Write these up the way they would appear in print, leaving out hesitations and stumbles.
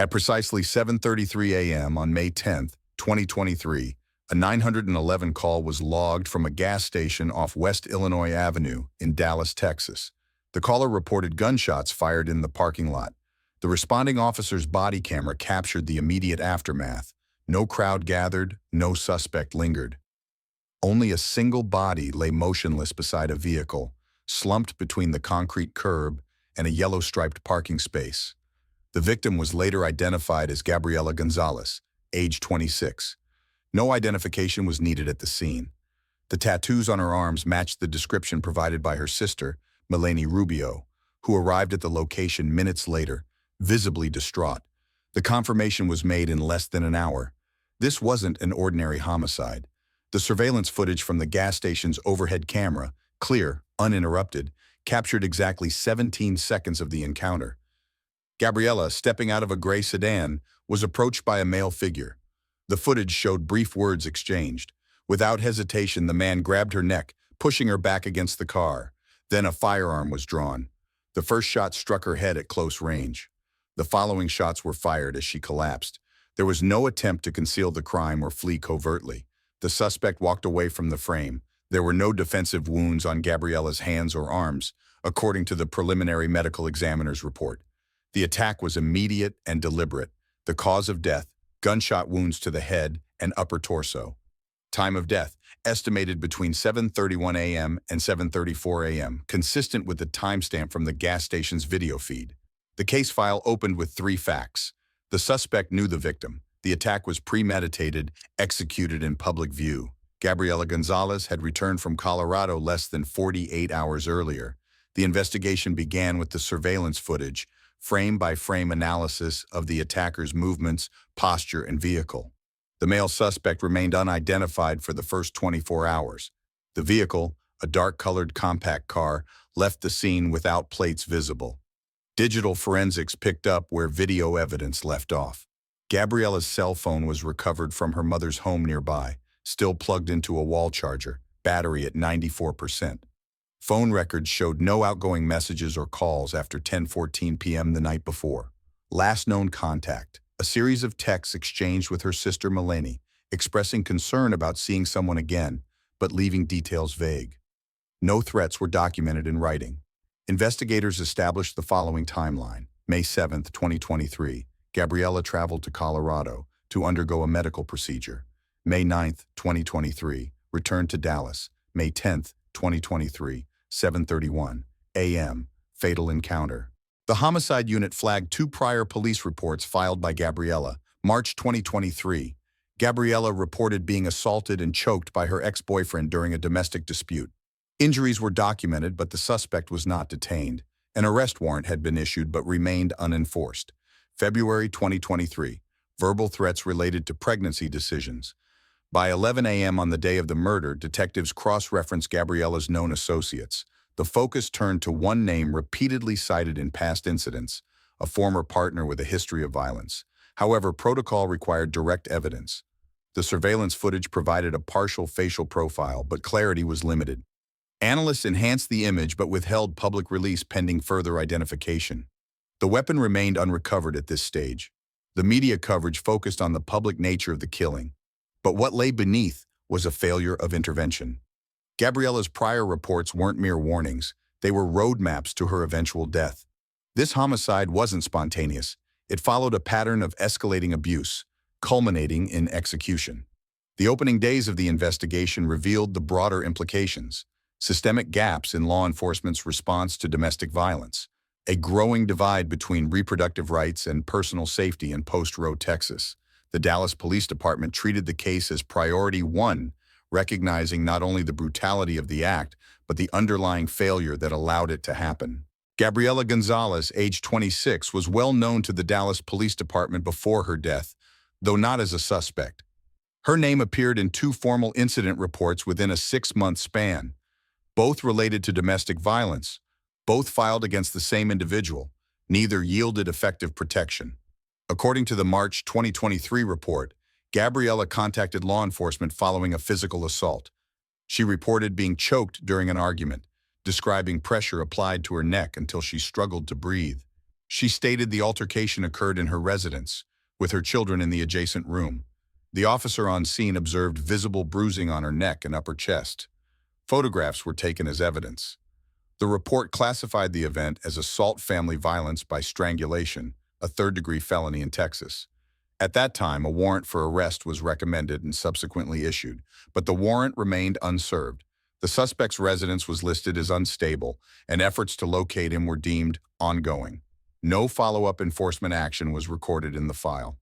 At precisely 7:33 a.m. on May 10, 2023, a 911 call was logged from a gas station off West Illinois Avenue in Dallas, Texas. The caller reported gunshots fired in the parking lot. The responding officer's body camera captured the immediate aftermath. No crowd gathered, no suspect lingered. Only a single body lay motionless beside a vehicle, slumped between the concrete curb and a yellow-striped parking space. The victim was later identified as Gabriella Gonzalez, age 26. No identification was needed at the scene. The tattoos on her arms matched the description provided by her sister, Melanie Rubio, who arrived at the location minutes later, visibly distraught. The confirmation was made in less than an hour. This wasn't an ordinary homicide. The surveillance footage from the gas station's overhead camera, clear, uninterrupted, captured exactly 17 seconds of the encounter. Gabriella, stepping out of a gray sedan, was approached by a male figure. The footage showed brief words exchanged. Without hesitation, the man grabbed her neck, pushing her back against the car. Then a firearm was drawn. The first shot struck her head at close range. The following shots were fired as she collapsed. There was no attempt to conceal the crime or flee covertly. The suspect walked away from the frame. There were no defensive wounds on Gabriella's hands or arms, according to the preliminary medical examiner's report. The attack was immediate and deliberate. The cause of death, gunshot wounds to the head and upper torso. Time of death, estimated between 7:31 a.m. and 7:34 a.m., consistent with the timestamp from the gas station's video feed. The case file opened with 3 facts. The suspect knew the victim. The attack was premeditated, executed in public view. Gabriella Gonzalez had returned from Colorado less than 48 hours earlier. The investigation began with the surveillance footage, frame-by-frame analysis of the attacker's movements, posture, and vehicle. The male suspect remained unidentified for the first 24 hours. The vehicle, a dark-colored compact car, left the scene without plates visible. Digital forensics picked up where video evidence left off. Gabriella's cell phone was recovered from her mother's home nearby, still plugged into a wall charger, battery at 94%. Phone records showed no outgoing messages or calls after 10:14 p.m. the night before. Last known contact, a series of texts exchanged with her sister Melanie, expressing concern about seeing someone again, but leaving details vague. No threats were documented in writing. Investigators established the following timeline. May 7, 2023, Gabriella traveled to Colorado to undergo a medical procedure. May 9, 2023, returned to Dallas. May 10, 2023, 7:31 a.m., fatal encounter. The homicide unit flagged 2 prior police reports filed by Gabriella. March 2023, Gabriella reported being assaulted and choked by her ex-boyfriend during a domestic dispute. Injuries were documented, but the suspect was not detained. An arrest warrant had been issued but remained unenforced. February 2023, verbal threats related to pregnancy decisions. By 11 a.m. on the day of the murder, detectives cross-referenced Gabriella's known associates. The focus turned to one name repeatedly cited in past incidents, a former partner with a history of violence. However, protocol required direct evidence. The surveillance footage provided a partial facial profile, but clarity was limited. Analysts enhanced the image but withheld public release pending further identification. The weapon remained unrecovered at this stage. The media coverage focused on the public nature of the killing. But what lay beneath was a failure of intervention. Gabriella's prior reports weren't mere warnings. They were roadmaps to her eventual death. This homicide wasn't spontaneous. It followed a pattern of escalating abuse, culminating in execution. The opening days of the investigation revealed the broader implications: systemic gaps in law enforcement's response to domestic violence, a growing divide between reproductive rights and personal safety in Post-Roe, Texas. The Dallas Police Department treated the case as priority 1, recognizing not only the brutality of the act, but the underlying failure that allowed it to happen. Gabriella Gonzalez, age 26, was well known to the Dallas Police Department before her death, though not as a suspect. Her name appeared in 2 formal incident reports within a 6-month span, both related to domestic violence, both filed against the same individual. Neither yielded effective protection. According to the March 2023 report, Gabriella contacted law enforcement following a physical assault. She reported being choked during an argument, describing pressure applied to her neck until she struggled to breathe. She stated the altercation occurred in her residence, with her children in the adjacent room. The officer on scene observed visible bruising on her neck and upper chest. Photographs were taken as evidence. The report classified the event as assault family violence by strangulation, a third-degree felony in Texas. At that time, a warrant for arrest was recommended and subsequently issued, but the warrant remained unserved. The suspect's residence was listed as unstable, and efforts to locate him were deemed ongoing. No follow-up enforcement action was recorded in the file.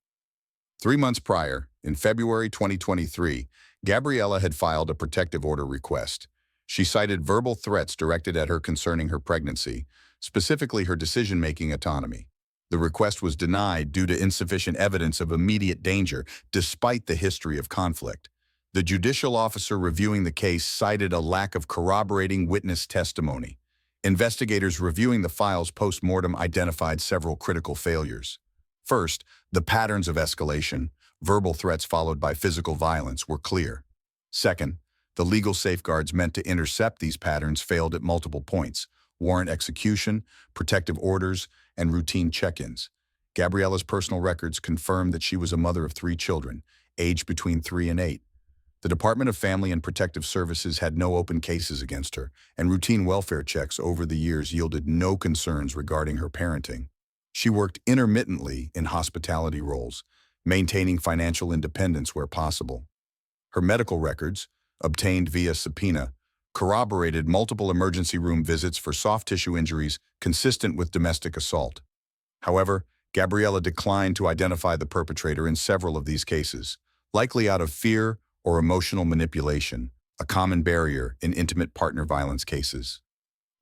3 months prior, in February 2023, Gabriella had filed a protective order request. She cited verbal threats directed at her concerning her pregnancy, specifically her decision-making autonomy. The request was denied due to insufficient evidence of immediate danger, despite the history of conflict. The judicial officer reviewing the case cited a lack of corroborating witness testimony. Investigators reviewing the files post-mortem identified several critical failures. First, the patterns of escalation, verbal threats followed by physical violence, were clear. Second, the legal safeguards meant to intercept these patterns failed at multiple points: warrant execution, protective orders, and routine check-ins. Gabriella's personal records confirmed that she was a mother of 3 children, aged between 3 and 8. The Department of Family and Protective Services had no open cases against her, and routine welfare checks over the years yielded no concerns regarding her parenting. She worked intermittently in hospitality roles, maintaining financial independence where possible. Her medical records, obtained via subpoena, corroborated multiple emergency room visits for soft tissue injuries consistent with domestic assault. However, Gabriella declined to identify the perpetrator in several of these cases, likely out of fear or emotional manipulation, a common barrier in intimate partner violence cases.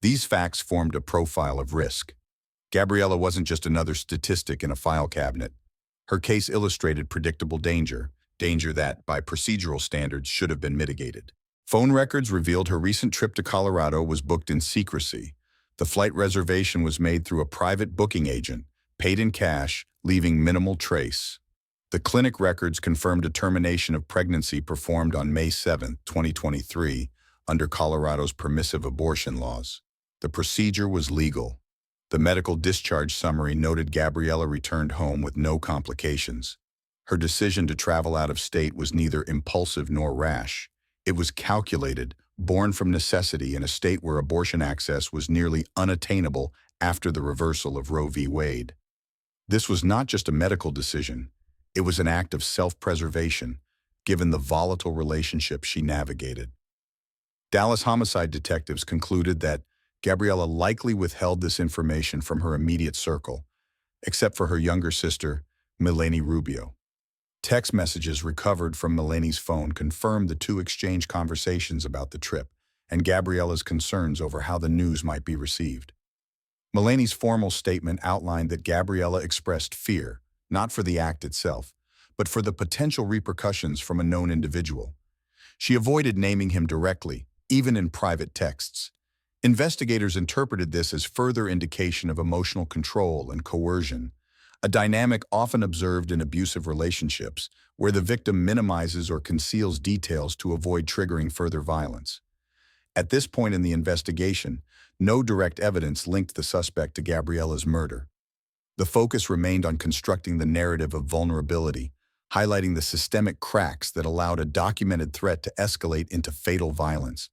These facts formed a profile of risk. Gabriella wasn't just another statistic in a file cabinet. Her case illustrated predictable danger that, by procedural standards, should have been mitigated. Phone records revealed her recent trip to Colorado was booked in secrecy. The flight reservation was made through a private booking agent, paid in cash, leaving minimal trace. The clinic records confirmed a termination of pregnancy performed on May 7, 2023, under Colorado's permissive abortion laws. The procedure was legal. The medical discharge summary noted Gabriella returned home with no complications. Her decision to travel out of state was neither impulsive nor rash. It was calculated, born from necessity in a state where abortion access was nearly unattainable after the reversal of Roe v. Wade. This was not just a medical decision. It was an act of self-preservation, given the volatile relationship she navigated. Dallas homicide detectives concluded that Gabriella likely withheld this information from her immediate circle, except for her younger sister, Melanie Rubio. Text messages recovered from Melanie's phone confirmed the two exchanged conversations about the trip and Gabriella's concerns over how the news might be received. Melanie's formal statement outlined that Gabriella expressed fear, not for the act itself, but for the potential repercussions from a known individual. She avoided naming him directly, even in private texts. Investigators interpreted this as further indication of emotional control and coercion, a dynamic often observed in abusive relationships, where the victim minimizes or conceals details to avoid triggering further violence. At this point in the investigation, no direct evidence linked the suspect to Gabriella's murder. The focus remained on constructing the narrative of vulnerability, highlighting the systemic cracks that allowed a documented threat to escalate into fatal violence.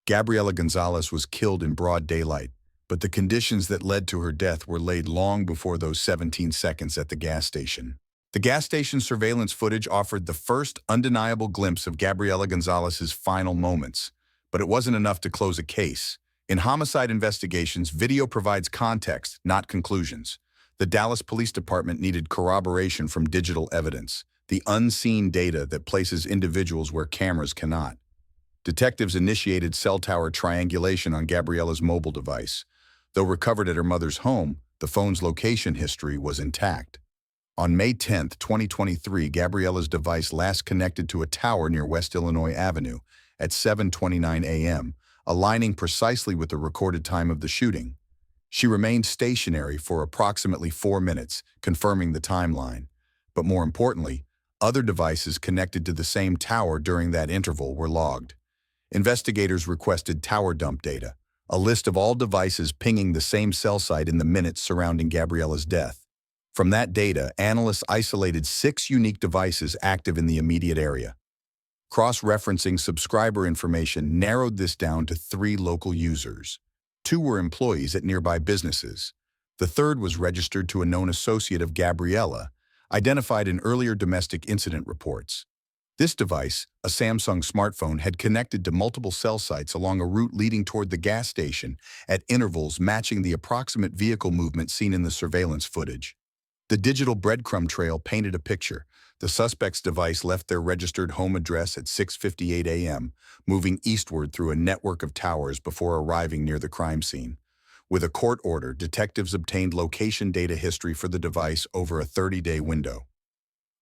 Gabriella Gonzalez was killed in broad daylight, but the conditions that led to her death were laid long before those 17 seconds at the gas station. The gas station surveillance footage offered the first undeniable glimpse of Gabriella Gonzalez's final moments, but it wasn't enough to close a case. In homicide investigations, video provides context, not conclusions. The Dallas Police Department needed corroboration from digital evidence, the unseen data that places individuals where cameras cannot. Detectives initiated cell tower triangulation on Gabriella's mobile device. Though recovered at her mother's home, the phone's location history was intact. On May 10, 2023, Gabriella's device last connected to a tower near West Illinois Avenue at 7:29 a.m., aligning precisely with the recorded time of the shooting. She remained stationary for approximately 4 minutes, confirming the timeline. But more importantly, other devices connected to the same tower during that interval were logged. Investigators requested tower dump data, a list of all devices pinging the same cell site in the minutes surrounding Gabriella's death. From that data, analysts isolated 6 unique devices active in the immediate area. Cross-referencing subscriber information narrowed this down to 3 local users. 2 were employees at nearby businesses. The third was registered to a known associate of Gabriella, identified in earlier domestic incident reports. This device, a Samsung smartphone, had connected to multiple cell sites along a route leading toward the gas station at intervals matching the approximate vehicle movement seen in the surveillance footage. The digital breadcrumb trail painted a picture. The suspect's device left their registered home address at 6:58 a.m., moving eastward through a network of towers before arriving near the crime scene. With a court order, detectives obtained location data history for the device over a 30-day window.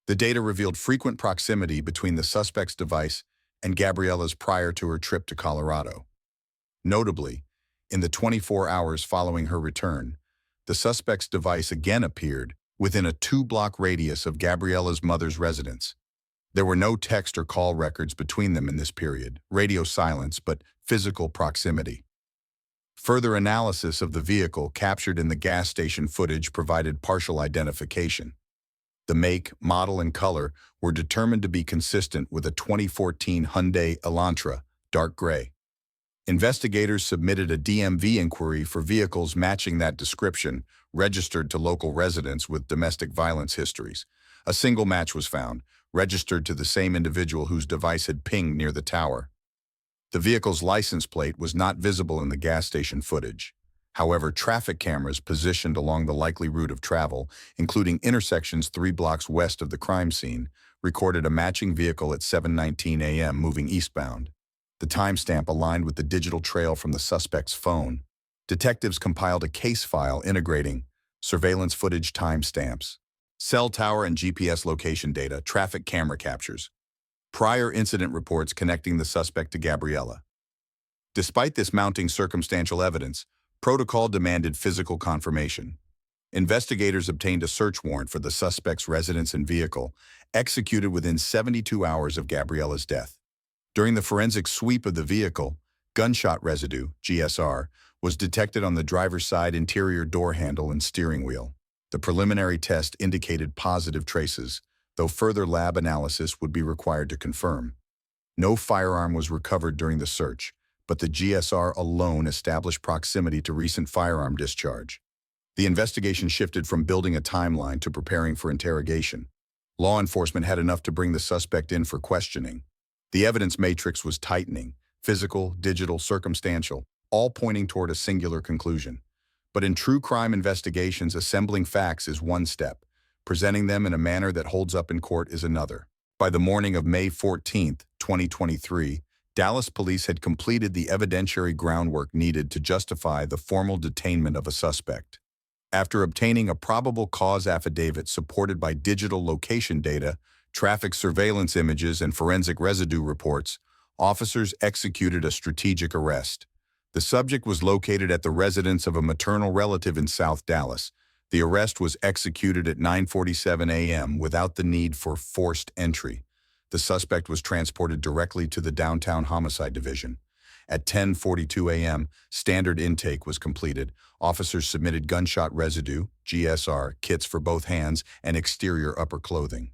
The data revealed frequent proximity between the suspect's device and Gabriella's prior to her trip to Colorado. Notably, in the 24 hours following her return, the suspect's device again appeared within a 2-block radius of Gabriella's mother's residence. There were no text or call records between them in this period, radio silence, but physical proximity. Further analysis of the vehicle captured in the gas station footage provided partial identification. The make, model, and color were determined to be consistent with a 2014 Hyundai Elantra, dark gray. Investigators submitted a DMV inquiry for vehicles matching that description, registered to local residents with domestic violence histories. A single match was found, registered to the same individual whose device had pinged near the tower. The vehicle's license plate was not visible in the gas station footage. However, traffic cameras positioned along the likely route of travel, including intersections 3 blocks west of the crime scene, recorded a matching vehicle at 7:19 a.m. moving eastbound. The timestamp aligned with the digital trail from the suspect's phone. Detectives compiled a case file integrating surveillance footage timestamps, cell tower and GPS location data, traffic camera captures, prior incident reports connecting the suspect to Gabriella. Despite this mounting circumstantial evidence, protocol demanded physical confirmation. Investigators obtained a search warrant for the suspect's residence and vehicle, executed within 72 hours of Gabriella's death. During the forensic sweep of the vehicle, gunshot residue, GSR, was detected on the driver's side interior door handle and steering wheel. The preliminary test indicated positive traces, though further lab analysis would be required to confirm. No firearm was recovered during the search, but the GSR alone established proximity to recent firearm discharge. The investigation shifted from building a timeline to preparing for interrogation. Law enforcement had enough to bring the suspect in for questioning. The evidence matrix was tightening, physical, digital, circumstantial, all pointing toward a singular conclusion. But in true crime investigations, assembling facts is one step. Presenting them in a manner that holds up in court is another. By the morning of May 14, 2023, Dallas police had completed the evidentiary groundwork needed to justify the formal detainment of a suspect. After obtaining a probable cause affidavit supported by digital location data, traffic surveillance images, and forensic residue reports, officers executed a strategic arrest. The subject was located at the residence of a maternal relative in South Dallas. The arrest was executed at 9:47 a.m. without the need for forced entry. The suspect was transported directly to the downtown homicide division. At 10:42 a.m., standard intake was completed. Officers submitted gunshot residue, GSR, kits for both hands, and exterior upper clothing.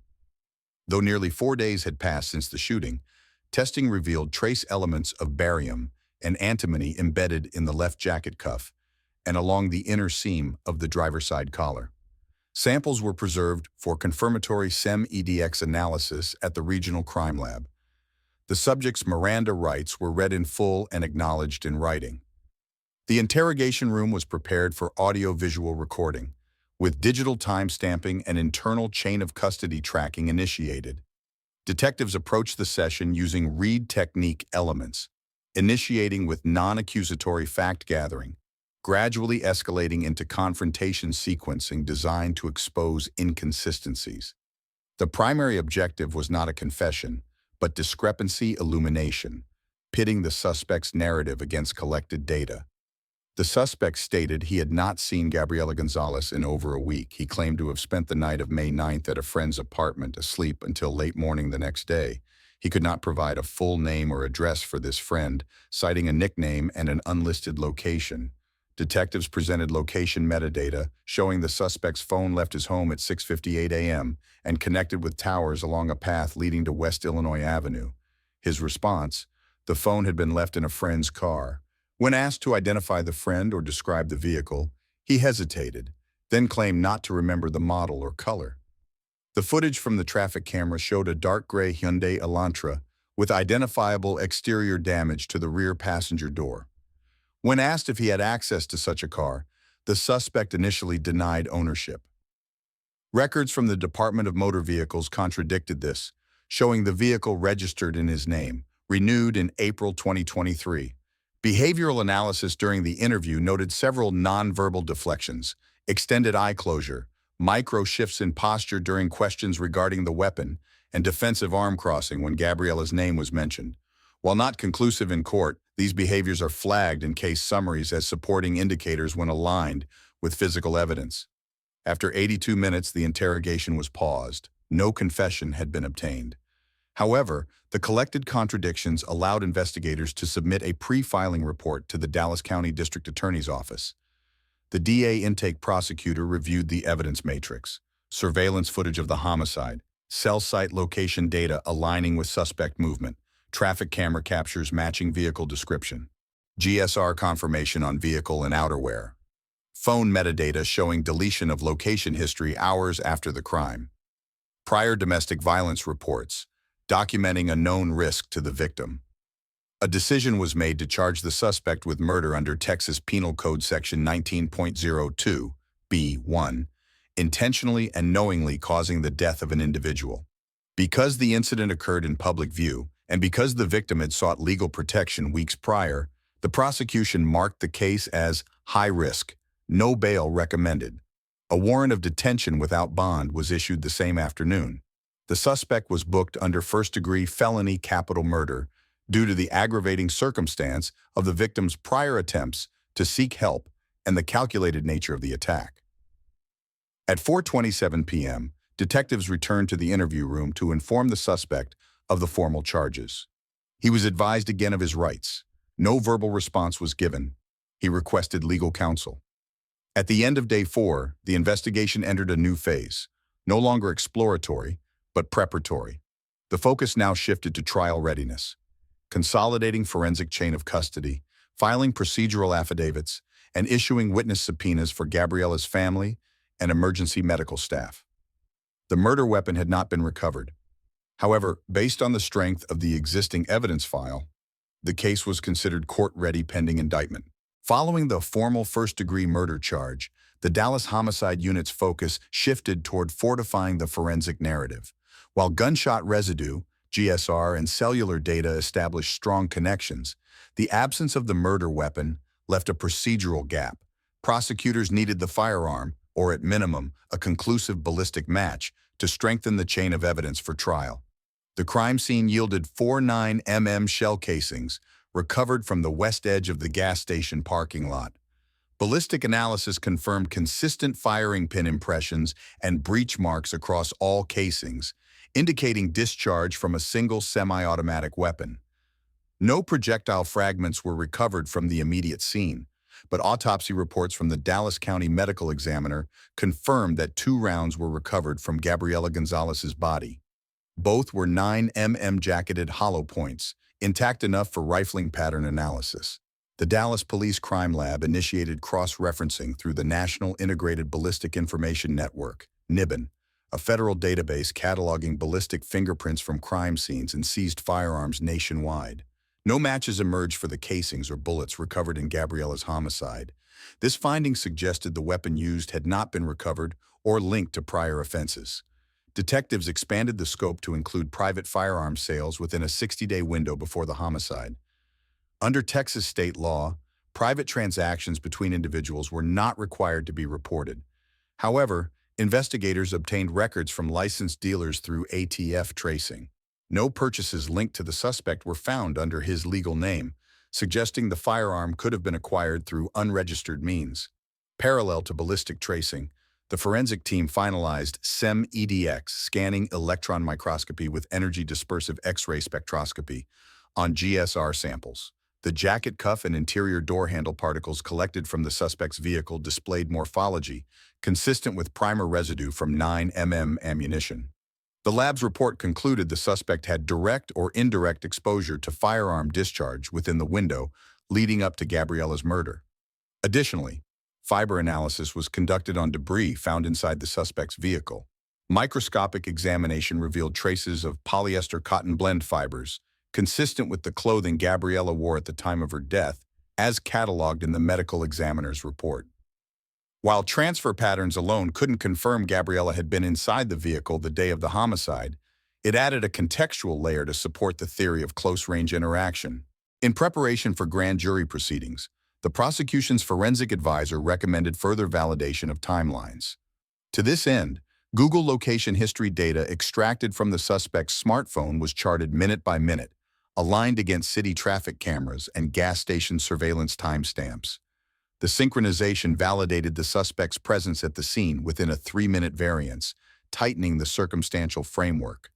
Though nearly 4 days had passed since the shooting, testing revealed trace elements of barium and antimony embedded in the left jacket cuff and along the inner seam of the driver's side collar. Samples were preserved for confirmatory SEM-EDX analysis at the Regional Crime Lab. The subject's Miranda rights were read in full and acknowledged in writing. The interrogation room was prepared for audio-visual recording, with digital time-stamping and internal chain of custody tracking initiated. Detectives approached the session using read technique elements, initiating with non-accusatory fact-gathering, gradually escalating into confrontation sequencing designed to expose inconsistencies. The primary objective was not a confession, but discrepancy illumination, pitting the suspect's narrative against collected data. The suspect stated he had not seen Gabriella Gonzalez in over a week. He claimed to have spent the night of May 9th at a friend's apartment, asleep until late morning the next day. He could not provide a full name or address for this friend, citing a nickname and an unlisted location. Detectives presented location metadata showing the suspect's phone left his home at 6:58 a.m. and connected with towers along a path leading to West Illinois Avenue. His response: the phone had been left in a friend's car. When asked to identify the friend or describe the vehicle, he hesitated, then claimed not to remember the model or color. The footage from the traffic camera showed a dark gray Hyundai Elantra with identifiable exterior damage to the rear passenger door. When asked if he had access to such a car, the suspect initially denied ownership. Records from the Department of Motor Vehicles contradicted this, showing the vehicle registered in his name, renewed in April 2023. Behavioral analysis during the interview noted several nonverbal deflections, extended eye closure, micro shifts in posture during questions regarding the weapon, and defensive arm crossing when Gabriella's name was mentioned. While not conclusive in court, these behaviors are flagged in case summaries as supporting indicators when aligned with physical evidence. After 82 minutes, the interrogation was paused. No confession had been obtained. However, the collected contradictions allowed investigators to submit a pre-filing report to the Dallas County District Attorney's Office. The DA intake prosecutor reviewed the evidence matrix, surveillance footage of the homicide, cell site location data aligning with suspect movement, traffic camera captures matching vehicle description, GSR confirmation on vehicle and outerwear, phone metadata showing deletion of location history hours after the crime, prior domestic violence reports, documenting a known risk to the victim. A decision was made to charge the suspect with murder under Texas Penal Code Section 19.02, B1, intentionally and knowingly causing the death of an individual. Because the incident occurred in public view, and because the victim had sought legal protection weeks prior, the prosecution marked the case as high risk, no bail recommended. A warrant of detention without bond was issued the same afternoon. The suspect was booked under first-degree felony capital murder due to the aggravating circumstance of the victim's prior attempts to seek help and the calculated nature of the attack. At 4:27 p.m., detectives returned to the interview room to inform the suspect of the formal charges. He was advised again of his rights. No verbal response was given. He requested legal counsel. At the end of day 4, the investigation entered a new phase, no longer exploratory, but preparatory. The focus now shifted to trial readiness, consolidating forensic chain of custody, filing procedural affidavits, and issuing witness subpoenas for Gabriella's family and emergency medical staff. The murder weapon had not been recovered. However, based on the strength of the existing evidence file, the case was considered court-ready pending indictment. Following the formal first-degree murder charge, the Dallas Homicide Unit's focus shifted toward fortifying the forensic narrative. While gunshot residue, GSR, and cellular data established strong connections, the absence of the murder weapon left a procedural gap. Prosecutors needed the firearm, or at minimum, a conclusive ballistic match, to strengthen the chain of evidence for trial. The crime scene yielded 4 9mm shell casings recovered from the west edge of the gas station parking lot. Ballistic analysis confirmed consistent firing pin impressions and breach marks across all casings, indicating discharge from a single semi-automatic weapon. No projectile fragments were recovered from the immediate scene, but autopsy reports from the Dallas County Medical Examiner confirmed that 2 rounds were recovered from Gabriella Gonzalez's body. Both were 9mm jacketed hollow points, intact enough for rifling pattern analysis. The Dallas Police Crime Lab initiated cross-referencing through the National Integrated Ballistic Information Network, NIBIN, a federal database cataloging ballistic fingerprints from crime scenes and seized firearms nationwide. No matches emerged for the casings or bullets recovered in Gabriella's homicide. This finding suggested the weapon used had not been recovered or linked to prior offenses. Detectives expanded the scope to include private firearms sales within a 60-day window before the homicide. Under Texas state law, private transactions between individuals were not required to be reported. However, investigators obtained records from licensed dealers through ATF tracing. No purchases linked to the suspect were found under his legal name, suggesting the firearm could have been acquired through unregistered means. Parallel to ballistic tracing, The forensic team finalized SEM-EDX, scanning electron microscopy with energy dispersive X-ray spectroscopy, on GSR samples. The jacket cuff and interior door handle particles collected from the suspect's vehicle displayed morphology consistent with primer residue from 9mm ammunition. The lab's report concluded the suspect had direct or indirect exposure to firearm discharge within the window leading up to Gabriella's murder. Additionally, fiber analysis was conducted on debris found inside the suspect's vehicle. Microscopic examination revealed traces of polyester cotton blend fibers, consistent with the clothing Gabriella wore at the time of her death, as cataloged in the medical examiner's report. While transfer patterns alone couldn't confirm Gabriella had been inside the vehicle the day of the homicide, it added a contextual layer to support the theory of close-range interaction. In preparation for grand jury proceedings, the prosecution's forensic advisor recommended further validation of timelines. To this end, Google location history data extracted from the suspect's smartphone was charted minute by minute, aligned against city traffic cameras and gas station surveillance timestamps. The synchronization validated the suspect's presence at the scene within a 3-minute variance, tightening the circumstantial framework.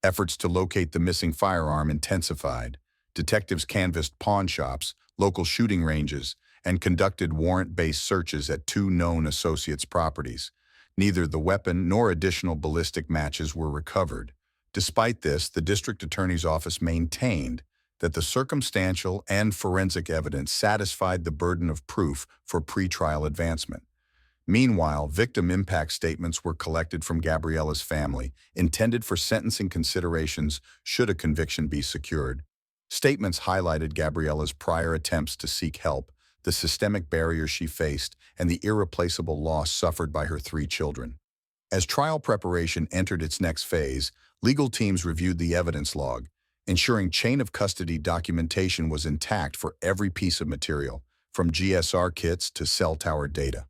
Efforts to locate the missing firearm intensified. Detectives canvassed pawn shops, local shooting ranges, and conducted warrant-based searches at 2 known associates' properties. Neither the weapon nor additional ballistic matches were recovered. Despite this, the district attorney's office maintained that the circumstantial and forensic evidence satisfied the burden of proof for pretrial advancement. Meanwhile, victim impact statements were collected from Gabriella's family, intended for sentencing considerations should a conviction be secured. Statements highlighted Gabriella's prior attempts to seek help, the systemic barriers she faced, and the irreplaceable loss suffered by her 3 children. As trial preparation entered its next phase, legal teams reviewed the evidence log, ensuring chain of custody documentation was intact for every piece of material, from GSR kits to cell tower data.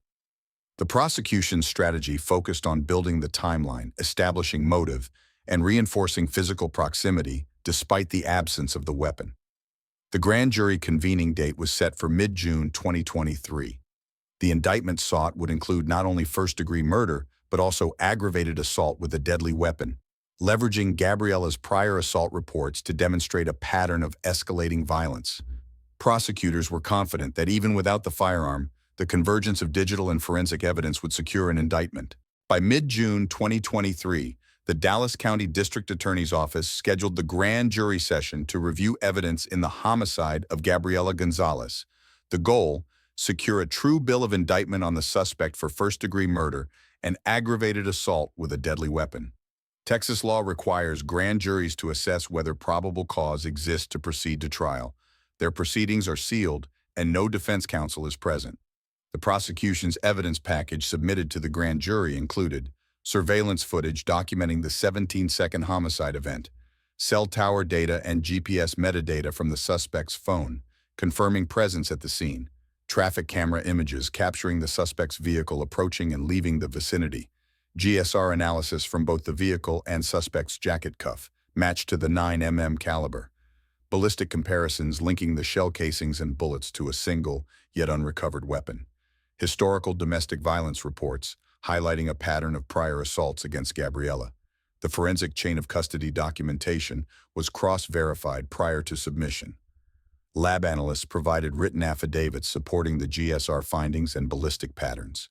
The prosecution's strategy focused on building the timeline, establishing motive, and reinforcing physical proximity despite the absence of the weapon. The grand jury convening date was set for mid-June 2023. The indictment sought would include not only first-degree murder, but also aggravated assault with a deadly weapon, leveraging Gabriella's prior assault reports to demonstrate a pattern of escalating violence. Prosecutors were confident that even without the firearm, the convergence of digital and forensic evidence would secure an indictment. By mid-June 2023, the Dallas County District Attorney's Office scheduled the grand jury session to review evidence in the homicide of Gabriella Gonzalez. The goal: secure a true bill of indictment on the suspect for first-degree murder and aggravated assault with a deadly weapon. Texas law requires grand juries to assess whether probable cause exists to proceed to trial. Their proceedings are sealed, and no defense counsel is present. The prosecution's evidence package submitted to the grand jury included surveillance footage documenting the 17-second homicide event, cell tower data and GPS metadata from the suspect's phone, confirming presence at the scene, traffic camera images capturing the suspect's vehicle approaching and leaving the vicinity, GSR analysis from both the vehicle and suspect's jacket cuff, matched to the 9mm caliber, ballistic comparisons linking the shell casings and bullets to a single, yet unrecovered weapon, historical domestic violence reports, highlighting a pattern of prior assaults against Gabriella. The forensic chain of custody documentation was cross-verified prior to submission. Lab analysts provided written affidavits supporting the GSR findings and ballistic patterns.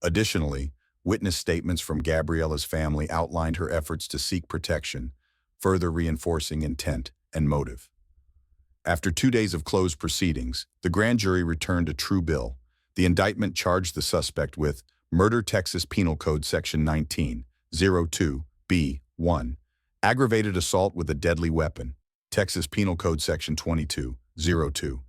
Additionally, witness statements from Gabriella's family outlined her efforts to seek protection, further reinforcing intent and motive. After 2 days of closed proceedings, the grand jury returned a true bill. The indictment charged the suspect with murder, Texas Penal Code Section 19-02-B-1, aggravated assault with a deadly weapon, Texas Penal Code Section 22-02.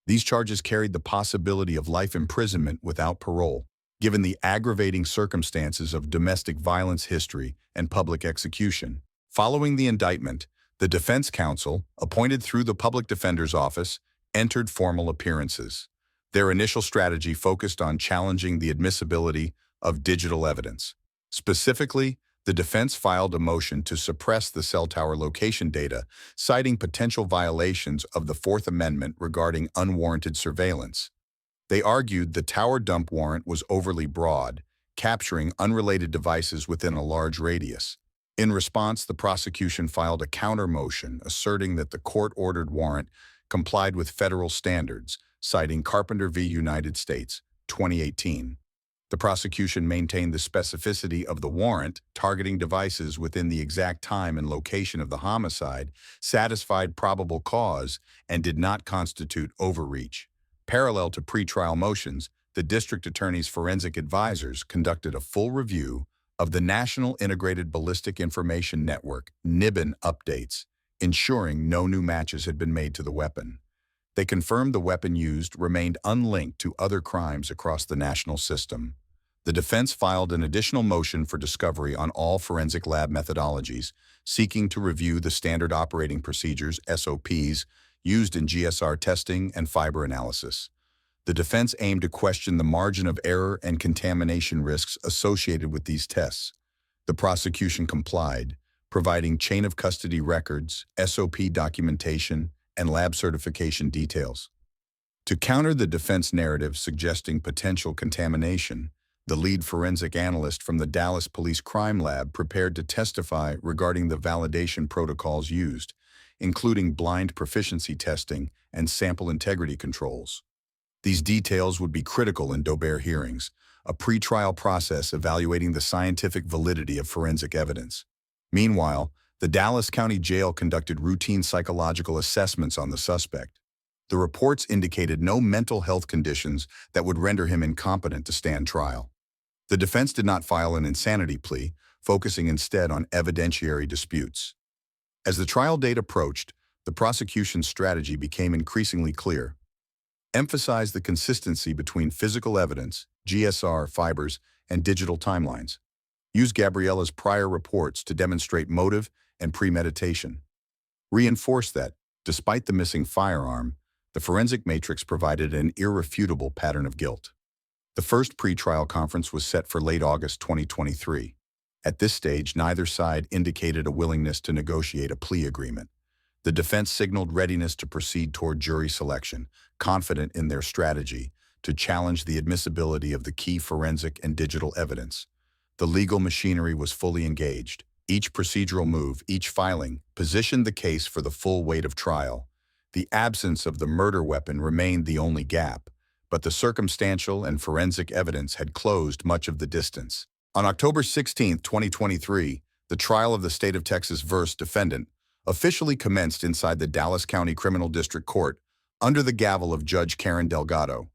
These charges carried the possibility of life imprisonment without parole, given the aggravating circumstances of domestic violence history and public execution. Following the indictment, the defense counsel, appointed through the public defender's office, entered formal appearances. Their initial strategy focused on challenging the admissibility of digital evidence. Specifically, the defense filed a motion to suppress the cell tower location data, citing potential violations of the Fourth Amendment regarding unwarranted surveillance. They argued the tower dump warrant was overly broad, capturing unrelated devices within a large radius. In response, the prosecution filed a counter motion asserting that the court-ordered warrant complied with federal standards, citing Carpenter v. United States, 2018. The prosecution maintained the specificity of the warrant, targeting devices within the exact time and location of the homicide, satisfied probable cause, and did not constitute overreach. Parallel to pretrial motions, the district attorney's forensic advisors conducted a full review of the National Integrated Ballistic Information Network (NIBIN) updates, ensuring no new matches had been made to the weapon. They confirmed the weapon used remained unlinked to other crimes across the national system. The defense filed an additional motion for discovery on all forensic lab methodologies, seeking to review the standard operating procedures (SOPs) used in GSR testing and fiber analysis. The defense aimed to question the margin of error and contamination risks associated with these tests. The prosecution complied, providing chain of custody records, SOP documentation, and lab certification details. To counter the defense narrative suggesting potential contamination, the lead forensic analyst from the Dallas Police Crime Lab prepared to testify regarding the validation protocols used, including blind proficiency testing and sample integrity controls. These details would be critical in Daubert hearings, a pretrial process evaluating the scientific validity of forensic evidence. Meanwhile, the Dallas County Jail conducted routine psychological assessments on the suspect. The reports indicated no mental health conditions that would render him incompetent to stand trial. The defense did not file an insanity plea, focusing instead on evidentiary disputes. As the trial date approached, the prosecution's strategy became increasingly clear. Emphasize the consistency between physical evidence, GSR, fibers, and digital timelines. Use Gabriella's prior reports to demonstrate motive and premeditation. Reinforce that, despite the missing firearm, the forensic matrix provided an irrefutable pattern of guilt. The first pretrial conference was set for late August 2023. At this stage, neither side indicated a willingness to negotiate a plea agreement. The defense signaled readiness to proceed toward jury selection, confident in their strategy to challenge the admissibility of the key forensic and digital evidence. The legal machinery was fully engaged. Each procedural move, each filing, positioned the case for the full weight of trial. The absence of the murder weapon remained the only gap, but the circumstantial and forensic evidence had closed much of the distance. On October 16, 2023, the trial of the state of Texas versus defendant officially commenced inside the Dallas County Criminal District Court under the gavel of Judge Karen Delgado.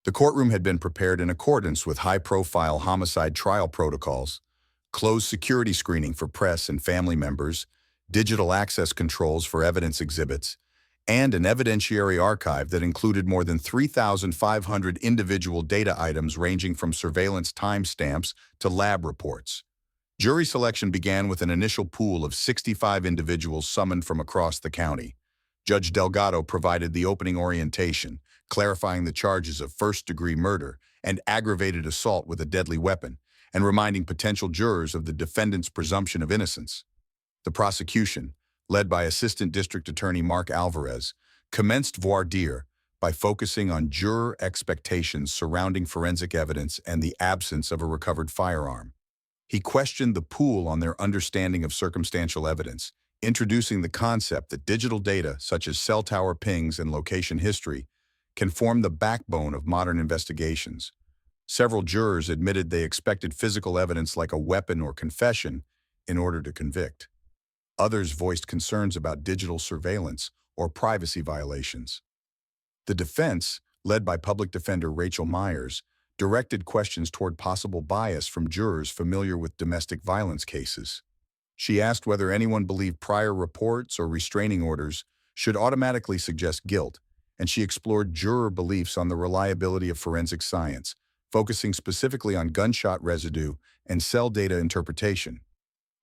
The courtroom had been prepared in accordance with high-profile homicide trial protocols, closed security screening for press and family members, digital access controls for evidence exhibits, and an evidentiary archive that included more than 3,500 individual data items ranging from surveillance timestamps to lab reports. Jury selection began with an initial pool of 65 individuals summoned from across the county. Judge Delgado provided the opening orientation, clarifying the charges of first-degree murder and aggravated assault with a deadly weapon, and reminding potential jurors of the defendant's presumption of innocence. The prosecution, led by Assistant District Attorney Mark Alvarez, commenced voir dire by focusing on juror expectations surrounding forensic evidence and the absence of a recovered firearm. He questioned the pool on their understanding of circumstantial evidence, introducing the concept that digital data, such as cell tower pings and location history, can form the backbone of modern investigations. Several jurors admitted they expected physical evidence like a weapon or confession in order to convict. Others voiced concerns about digital surveillance or privacy violations. The defense, led by Public Defender Rachel Myers, directed questions toward possible bias from jurors familiar with domestic violence cases. She asked whether anyone believed prior reports or restraining orders should automatically suggest guilt, and she explored juror beliefs on the reliability of forensic science, focusing specifically on gunshot residue and cell data interpretation.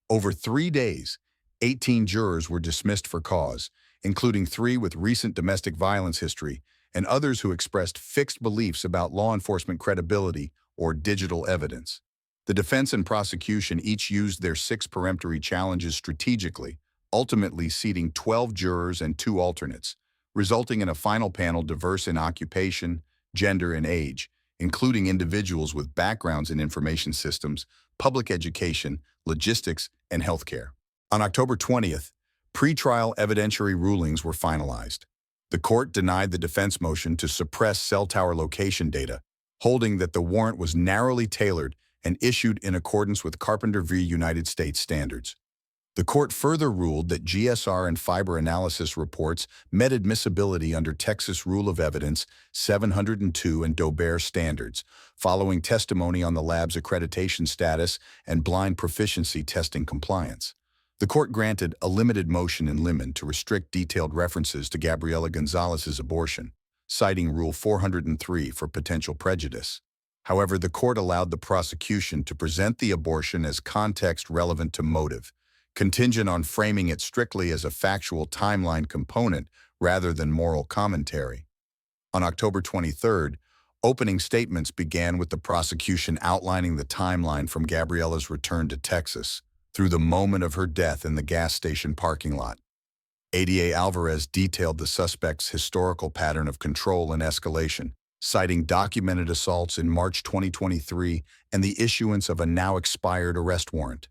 Over 3 days, 18 jurors were dismissed for cause, including 3 with recent domestic violence history and others who expressed fixed beliefs about law enforcement credibility or digital evidence. The defense and prosecution each used their 6 peremptory challenges strategically, ultimately seating 12 jurors and 2 alternates, resulting in a final panel diverse in occupation, gender, and age, including individuals with backgrounds in information systems, public education, logistics, and healthcare. On October 20th, pretrial evidentiary rulings were finalized. The court denied the defense motion to suppress cell tower location data, holding that the warrant was narrowly tailored and issued in accordance with Carpenter v. United States standards. The court further ruled that GSR and fiber analysis reports met admissibility under Texas Rule of Evidence 702 and Dober standards, following testimony on the lab's accreditation status and blind proficiency testing compliance. The court granted a limited motion in limine to restrict detailed references to Gabriella Gonzalez's abortion, citing Rule 403 for potential prejudice. However, the court allowed the prosecution to present the abortion as context relevant to motive, contingent on framing it strictly as a factual timeline component rather than moral commentary. On October 23rd, opening statements began with the prosecution outlining the timeline from Gabriella's return to Texas through the moment of her death in the gas station parking lot. ADA Alvarez detailed the suspect's historical pattern of control and escalation, citing documented assaults in March 2023 and the issuance of a now-expired arrest warrant.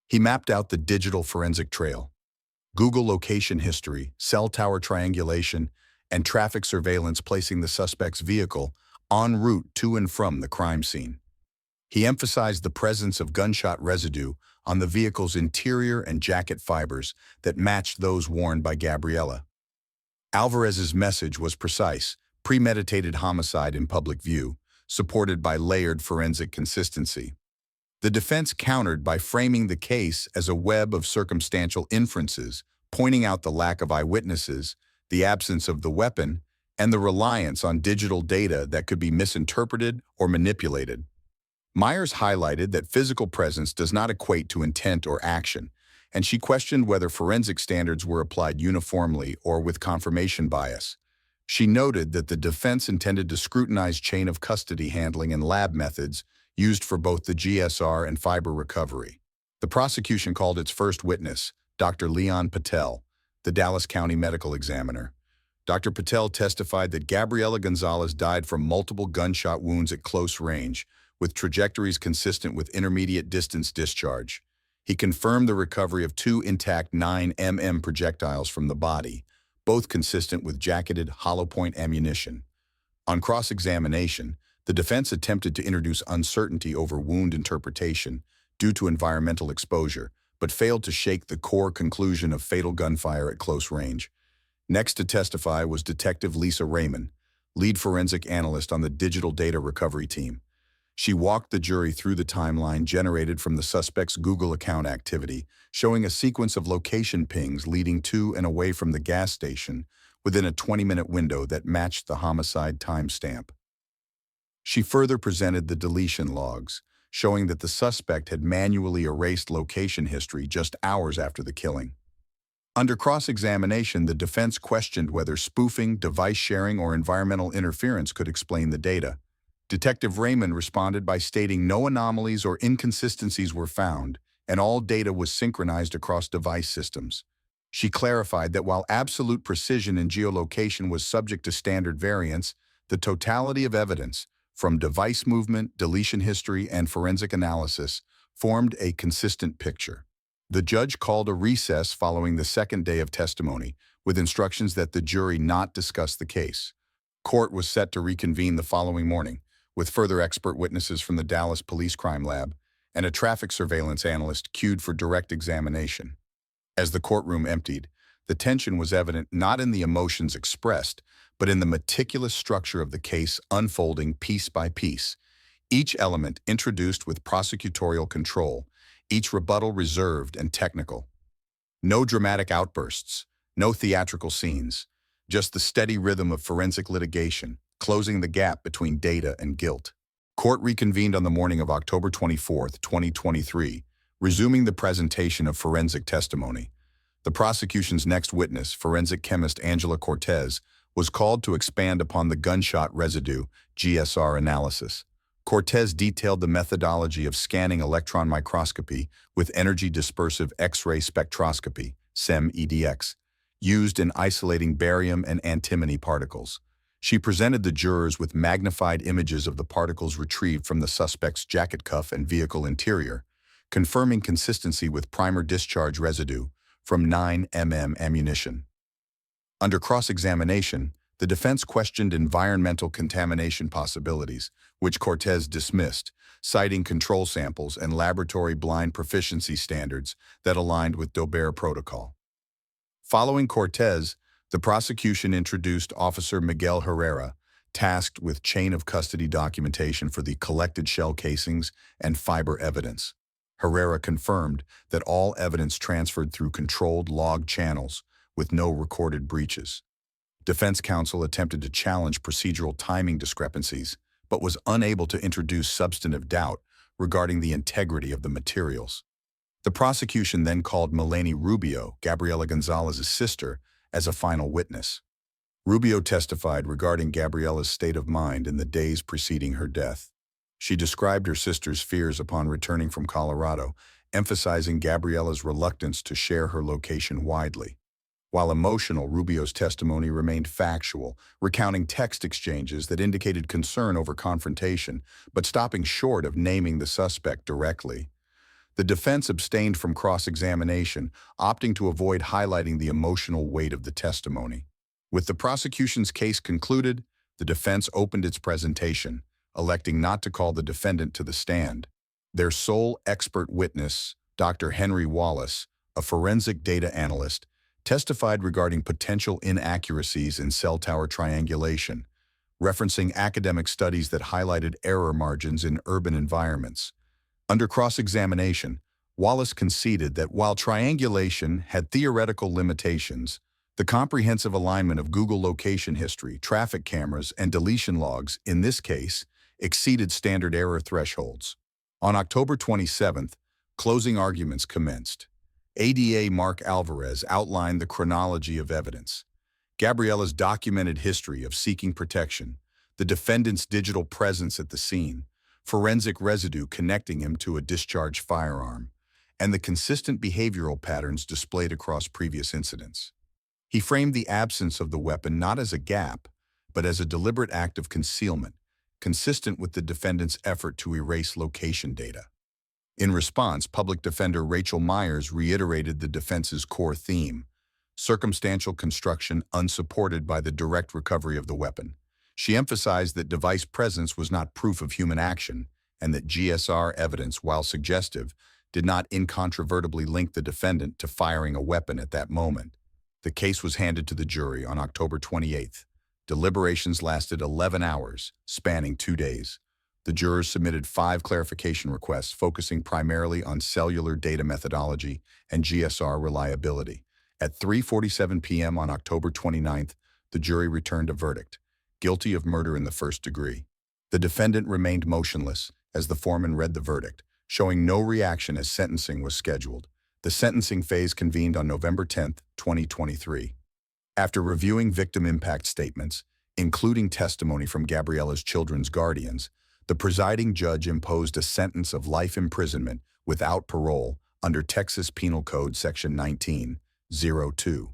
He mapped out the digital forensic trail, Google location history, cell tower triangulation, and traffic surveillance placing the suspect's vehicle en route to and from the crime scene. He emphasized the presence of gunshot residue on the vehicle's interior and jacket fibers that matched those worn by Gabriella. Alvarez's message was precise: premeditated homicide in public view, supported by layered forensic consistency. The defense countered by framing the case as a web of circumstantial inferences, pointing out the lack of eyewitnesses, the absence of the weapon, and the reliance on digital data that could be misinterpreted or manipulated. Myers highlighted that physical presence does not equate to intent or action, and she questioned whether forensic standards were applied uniformly or with confirmation bias. She noted that the defense intended to scrutinize chain of custody handling and lab methods used for both the GSR and fiber recovery. The prosecution called its first witness, Dr. Leon Patel, the Dallas County medical examiner. Dr. Patel testified that Gabriella Gonzalez died from multiple gunshot wounds at close range, with trajectories consistent with intermediate distance discharge. He confirmed the recovery of 2 intact 9mm projectiles from the body, both consistent with jacketed hollow-point ammunition. On cross-examination, the defense attempted to introduce uncertainty over wound interpretation due to environmental exposure, but failed to shake the core conclusion of fatal gunfire at close range. Next to testify was Detective Lisa Raymond, lead forensic analyst on the digital data recovery team. She walked the jury through the timeline generated from the suspect's Google account activity, showing a sequence of location pings leading to and away from the gas station within a 20-minute window that matched the homicide timestamp. She further presented the deletion logs, showing that the suspect had manually erased location history just hours after the killing. Under cross-examination, the defense questioned whether spoofing, device sharing, or environmental interference could explain the data. Detective Raymond responded by stating no anomalies or inconsistencies were found, and all data was synchronized across device systems. She clarified that while absolute precision in geolocation was subject to standard variance, the totality of evidence, from device movement, deletion history, and forensic analysis, formed a consistent picture. The judge called a recess following the second day of testimony, with instructions that the jury not discuss the case. Court was set to reconvene the following morning, with further expert witnesses from the Dallas Police Crime Lab and a traffic surveillance analyst queued for direct examination. As the courtroom emptied, the tension was evident not in the emotions expressed, but in the meticulous structure of the case unfolding piece by piece, each element introduced with prosecutorial control, each rebuttal reserved and technical. No dramatic outbursts, no theatrical scenes, just the steady rhythm of forensic litigation, closing the gap between data and guilt. Court reconvened on the morning of October 24, 2023, resuming the presentation of forensic testimony. The prosecution's next witness, forensic chemist Angela Cortez, was called to expand upon the gunshot residue GSR analysis. Cortez detailed the methodology of scanning electron microscopy with energy dispersive X-ray spectroscopy, SEM-EDX, used in isolating barium and antimony particles. She presented the jurors with magnified images of the particles retrieved from the suspect's jacket cuff and vehicle interior, confirming consistency with primer discharge residue from 9mm ammunition. Under cross-examination, the defense questioned environmental contamination possibilities, which Cortez dismissed, citing control samples and laboratory blind proficiency standards that aligned with Daubert protocol. Following Cortez, the prosecution introduced Officer Miguel Herrera, tasked with chain of custody documentation for the collected shell casings and fiber evidence. Herrera confirmed that all evidence transferred through controlled log channels with no recorded breaches. Defense counsel attempted to challenge procedural timing discrepancies, but was unable to introduce substantive doubt regarding the integrity of the materials. The prosecution then called Melanie Rubio, Gabriella Gonzalez's sister, as a final witness. Rubio testified regarding Gabriella's state of mind in the days preceding her death. She described her sister's fears upon returning from Colorado, emphasizing Gabriella's reluctance to share her location widely. While emotional, Rubio's testimony remained factual, recounting text exchanges that indicated concern over confrontation, but stopping short of naming the suspect directly. The defense abstained from cross-examination, opting to avoid highlighting the emotional weight of the testimony. With the prosecution's case concluded, the defense opened its presentation, electing not to call the defendant to the stand. Their sole expert witness, Dr. Henry Wallace, a forensic data analyst, testified regarding potential inaccuracies in cell tower triangulation, referencing academic studies that highlighted error margins in urban environments. Under cross-examination, Wallace conceded that while triangulation had theoretical limitations, the comprehensive alignment of Google location history, traffic cameras, and deletion logs, in this case, exceeded standard error thresholds. On October 27th, closing arguments commenced. ADA Mark Alvarez outlined the chronology of evidence. Gabriella's documented history of seeking protection, the defendant's digital presence at the scene, forensic residue connecting him to a discharged firearm, and the consistent behavioral patterns displayed across previous incidents. He framed the absence of the weapon not as a gap, but as a deliberate act of concealment, consistent with the defendant's effort to erase location data. In response, Public Defender Rachel Myers reiterated the defense's core theme: circumstantial construction unsupported by the direct recovery of the weapon. She emphasized that device presence was not proof of human action, and that GSR evidence, while suggestive, did not incontrovertibly link the defendant to firing a weapon at that moment. The case was handed to the jury on October 28th. Deliberations lasted 11 hours, spanning 2 days. The jurors submitted 5 clarification requests focusing primarily on cellular data methodology and GSR reliability. At 3:47 p.m. on October 29th, the jury returned a verdict: guilty of murder in the first degree. The defendant remained motionless as the foreman read the verdict, showing no reaction as sentencing was scheduled. The sentencing phase convened on November 10, 2023. After reviewing victim impact statements, including testimony from Gabriella's children's guardians, the presiding judge imposed a sentence of life imprisonment without parole under Texas Penal Code Section 1902.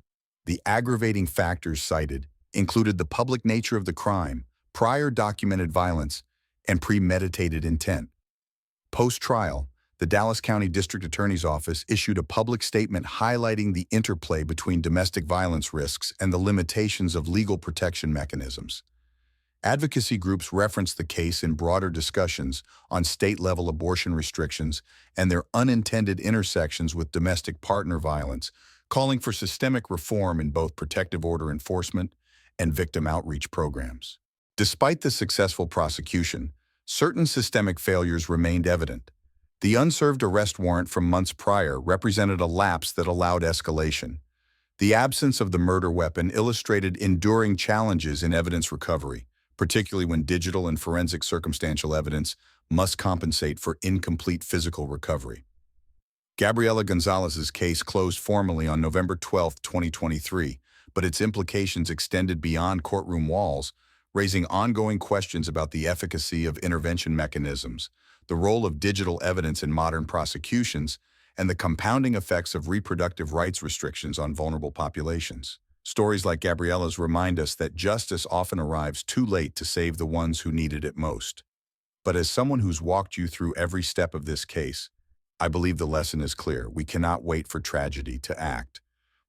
The aggravating factors cited included the public nature of the crime, prior documented violence, and premeditated intent. Post-trial, the Dallas County District Attorney's Office issued a public statement highlighting the interplay between domestic violence risks and the limitations of legal protection mechanisms. Advocacy groups referenced the case in broader discussions on state-level abortion restrictions and their unintended intersections with domestic partner violence, calling for systemic reform in both protective order enforcement and victim outreach programs. Despite the successful prosecution, certain systemic failures remained evident. The unserved arrest warrant from months prior represented a lapse that allowed escalation. The absence of the murder weapon illustrated enduring challenges in evidence recovery, particularly when digital and forensic circumstantial evidence must compensate for incomplete physical recovery. Gabriella Gonzalez's case closed formally on November 12, 2023, but its implications extended beyond courtroom walls, raising ongoing questions about the efficacy of intervention mechanisms, the role of digital evidence in modern prosecutions, and the compounding effects of reproductive rights restrictions on vulnerable populations. Stories like Gabriella's remind us that justice often arrives too late to save the ones who needed it most. But as someone who's walked you through every step of this case, I believe the lesson is clear. We cannot wait for tragedy to act.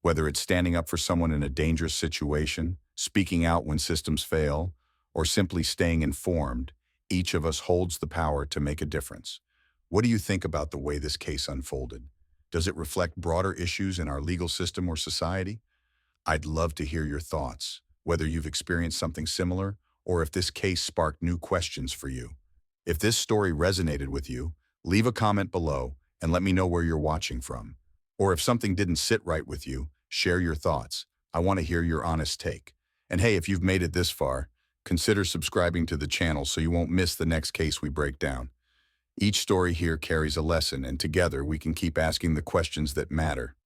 Whether it's standing up for someone in a dangerous situation, speaking out when systems fail, or simply staying informed, each of us holds the power to make a difference. What do you think about the way this case unfolded? Does it reflect broader issues in our legal system or society? I'd love to hear your thoughts, whether you've experienced something similar or if this case sparked new questions for you. If this story resonated with you, leave a comment below and let me know where you're watching from. Or if something didn't sit right with you, share your thoughts. I want to hear your honest take. And hey, if you've made it this far, consider subscribing to the channel so you won't miss the next case we break down. Each story here carries a lesson, and together we can keep asking the questions that matter.